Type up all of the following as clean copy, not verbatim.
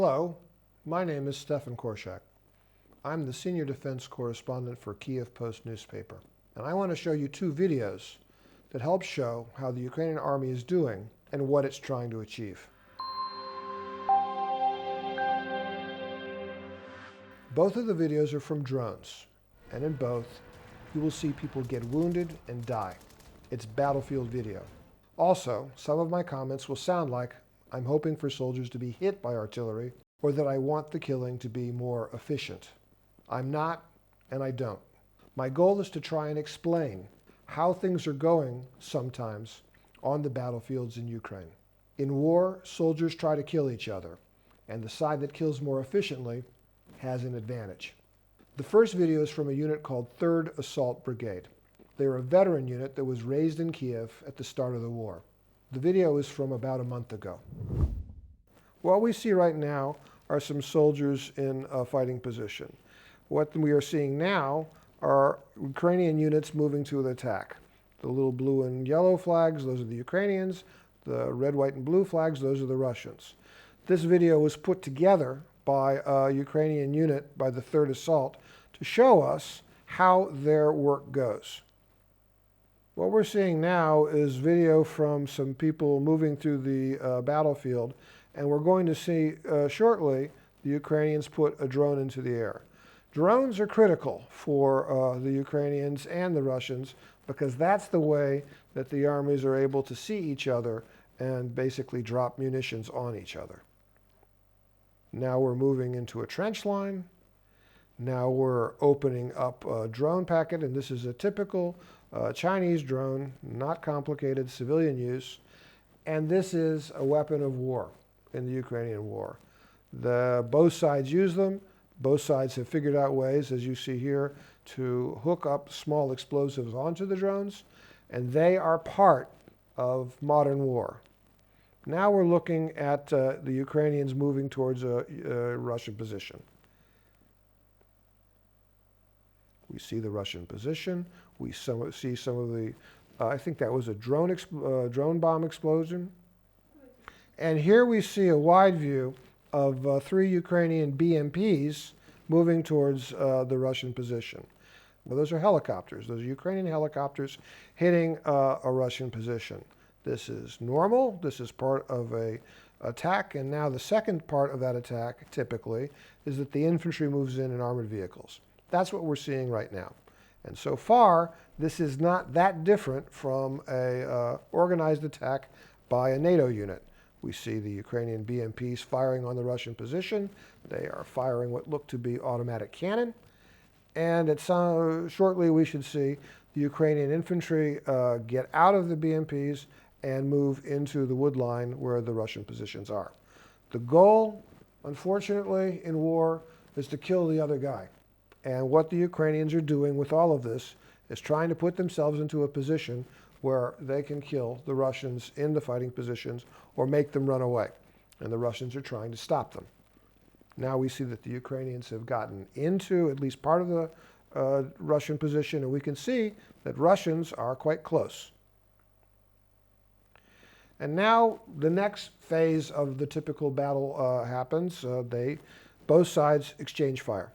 Hello, my name is Stefan Korshak. I'm the Senior Defense Correspondent for Kyiv Post newspaper, and I want to show you two videos that help show how the Ukrainian army is doing and what it's trying to achieve. Both of the videos are from drones, and in both, you will see people get wounded and die. It's battlefield video. Also, some of my comments will sound like I'm hoping for soldiers to be hit by artillery, or that I want the killing to be more efficient. I'm not, and I don't. My goal is to try and explain how things are going sometimes on the battlefields in Ukraine. In war, soldiers try to kill each other, and the side that kills more efficiently has an advantage. The first video is from a unit called Separate Assault Brigade. They're a veteran unit that was raised in Kyiv at the start of the war. The video is from about a month ago. What we see right now are some soldiers in a fighting position. What we are seeing now are Ukrainian units moving to the attack. The little blue and yellow flags, those are the Ukrainians. The red, white, and blue flags, those are the Russians. This video was put together by a Ukrainian unit, by the 3rd Assault, to show us how their work goes. What we're seeing now is video from some people moving through the battlefield, and we're going to see shortly the Ukrainians put a drone into the air. Drones are critical for the Ukrainians and the Russians because that's the way that the armies are able to see each other and basically drop munitions on each other. Now we're moving into a trench line. Now we're opening up a drone packet, and this is a typical Chinese drone, not complicated, civilian use, and this is a weapon of war in the Ukrainian war. Both sides use them. Both sides have figured out ways, as you see here, to hook up small explosives onto the drones, and they are part of modern war. Now we're looking at the Ukrainians moving towards a Russian position. We see the Russian position. We see some of the, I think that was a drone bomb explosion. And here we see a wide view of 3 Ukrainian BMPs moving towards the Russian position. Well, those are helicopters. Those are Ukrainian helicopters hitting a Russian position. This is normal. This is part of an attack. And now the second part of that attack, typically, is that the infantry moves in armored vehicles. That's what we're seeing right now. And so far, this is not that different from an organized attack by a NATO unit. We see the Ukrainian BMPs firing on the Russian position. They are firing what look to be automatic cannon. And shortly we should see the Ukrainian infantry get out of the BMPs and move into the wood line where the Russian positions are. The goal, unfortunately, in war is to kill the other guy. And what the Ukrainians are doing with all of this is trying to put themselves into a position where they can kill the Russians in the fighting positions or make them run away. And the Russians are trying to stop them. Now we see that the Ukrainians have gotten into at least part of the Russian position, and we can see that Russians are quite close. And now the next phase of the typical battle happens. Both sides exchange fire.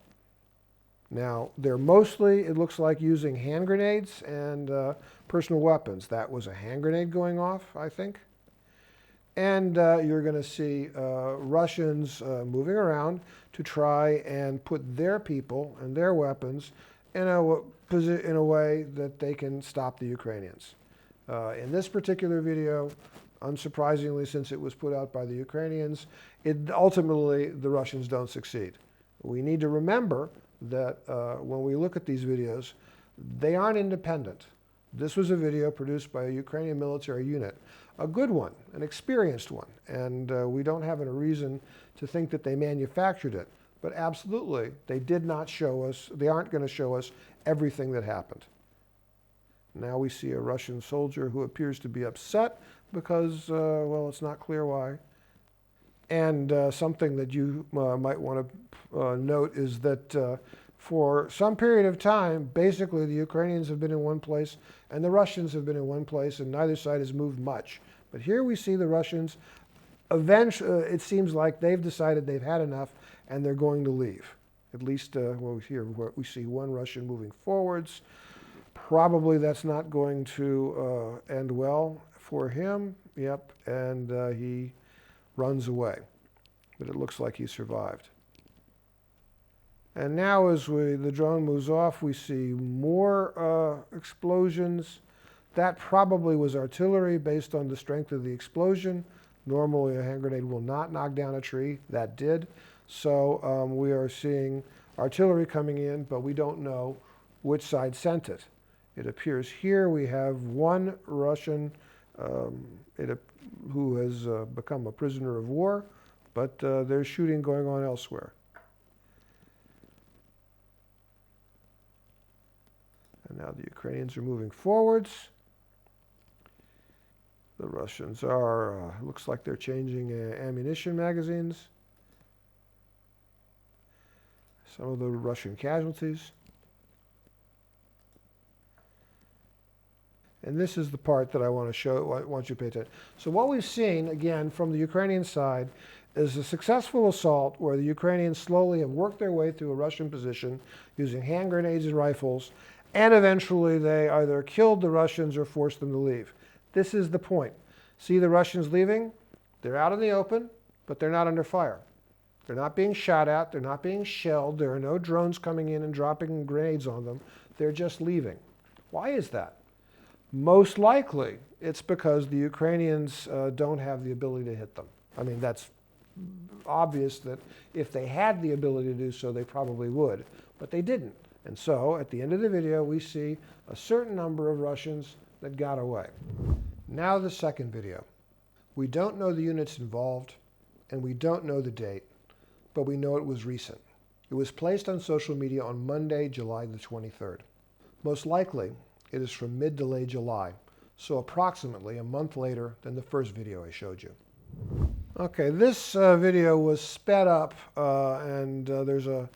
Now, they're mostly, it looks like, using hand grenades and personal weapons. That was a hand grenade going off, I think. And you're going to see Russians moving around to try and put their people and their weapons in a way that they can stop the Ukrainians. In this particular video, unsurprisingly, since it was put out by the Ukrainians, ultimately the Russians don't succeed. We need to remember that when we look at these videos, they aren't independent. This was a video produced by a Ukrainian military unit, a good one, an experienced one, and we don't have any reason to think that they manufactured it, but absolutely, they did not show us, they aren't going to show us everything that happened. Now we see a Russian soldier who appears to be upset because, well, it's not clear why. And something that you might want to note is that for some period of time, basically the Ukrainians have been in one place and the Russians have been in one place, and neither side has moved much. But here we see the Russians eventually, it seems like they've decided they've had enough and they're going to leave. At least well, here we see one Russian moving forwards. Probably that's not going to end well for him. Yep, and he runs away. But it looks like he survived. And now as the drone moves off, we see more explosions. That probably was artillery based on the strength of the explosion. Normally a hand grenade will not knock down a tree. That did. So we are seeing artillery coming in, but we don't know which side sent it. It appears here we have one Russian who has become a prisoner of war, but there's shooting going on elsewhere. And now the Ukrainians are moving forwards. The Russians are, looks like they're changing ammunition magazines. Some of the Russian casualties. And this is the part that I want to show, I want you to pay attention. So what we've seen, again, from the Ukrainian side, is a successful assault where the Ukrainians slowly have worked their way through a Russian position using hand grenades and rifles, and eventually they either killed the Russians or forced them to leave. This is the point. See the Russians leaving? They're out in the open, but they're not under fire. They're not being shot at. They're not being shelled. There are no drones coming in and dropping grenades on them. They're just leaving. Why is that? Most likely, it's because the Ukrainians don't have the ability to hit them. I mean, that's obvious that if they had the ability to do so, they probably would, but they didn't. And so, at the end of the video, we see a certain number of Russians that got away. Now the second video. We don't know the units involved, and we don't know the date, but we know it was recent. It was placed on social media on Monday, July the 23rd. Most likely, it is from mid to late July, so approximately a month later than the first video I showed you. Okay, this video was sped up, and there's a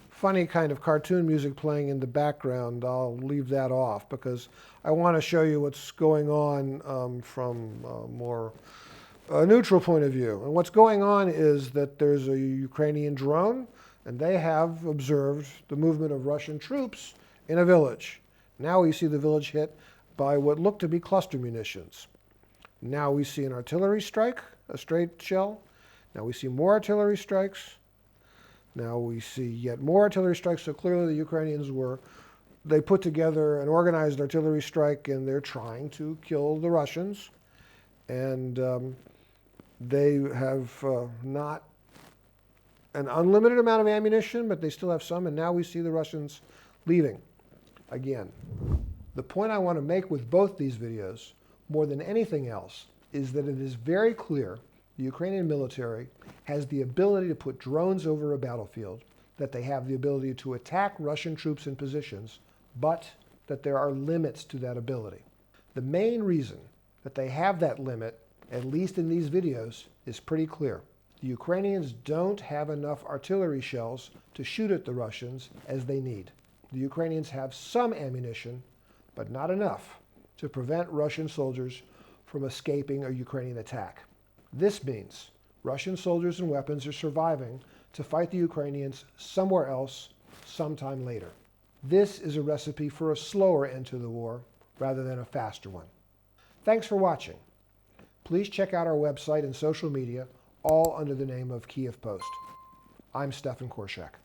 funny kind of cartoon music playing in the background. I'll leave that off because I want to show you what's going on from a more neutral point of view. And what's going on is that there's a Ukrainian drone, and they have observed the movement of Russian troops in a village. Now we see the village hit by what look to be cluster munitions. Now we see an artillery strike, a straight shell. Now we see more artillery strikes. Now we see yet more artillery strikes. So clearly the Ukrainians they put together an organized artillery strike and they're trying to kill the Russians. And they have not an unlimited amount of ammunition, but they still have some. And now we see the Russians leaving. Again, the point I want to make with both these videos, more than anything else, is that it is very clear the Ukrainian military has the ability to put drones over a battlefield, that they have the ability to attack Russian troops in positions, but that there are limits to that ability. The main reason that they have that limit, at least in these videos, is pretty clear. The Ukrainians don't have enough artillery shells to shoot at the Russians as they need. The Ukrainians have some ammunition, but not enough to prevent Russian soldiers from escaping a Ukrainian attack. This means Russian soldiers and weapons are surviving to fight the Ukrainians somewhere else, sometime later. This is a recipe for a slower end to the war rather than a faster one. Thanks for watching. Please check out our website and social media, all under the name of Kyiv Post. I'm Stefan Korshak.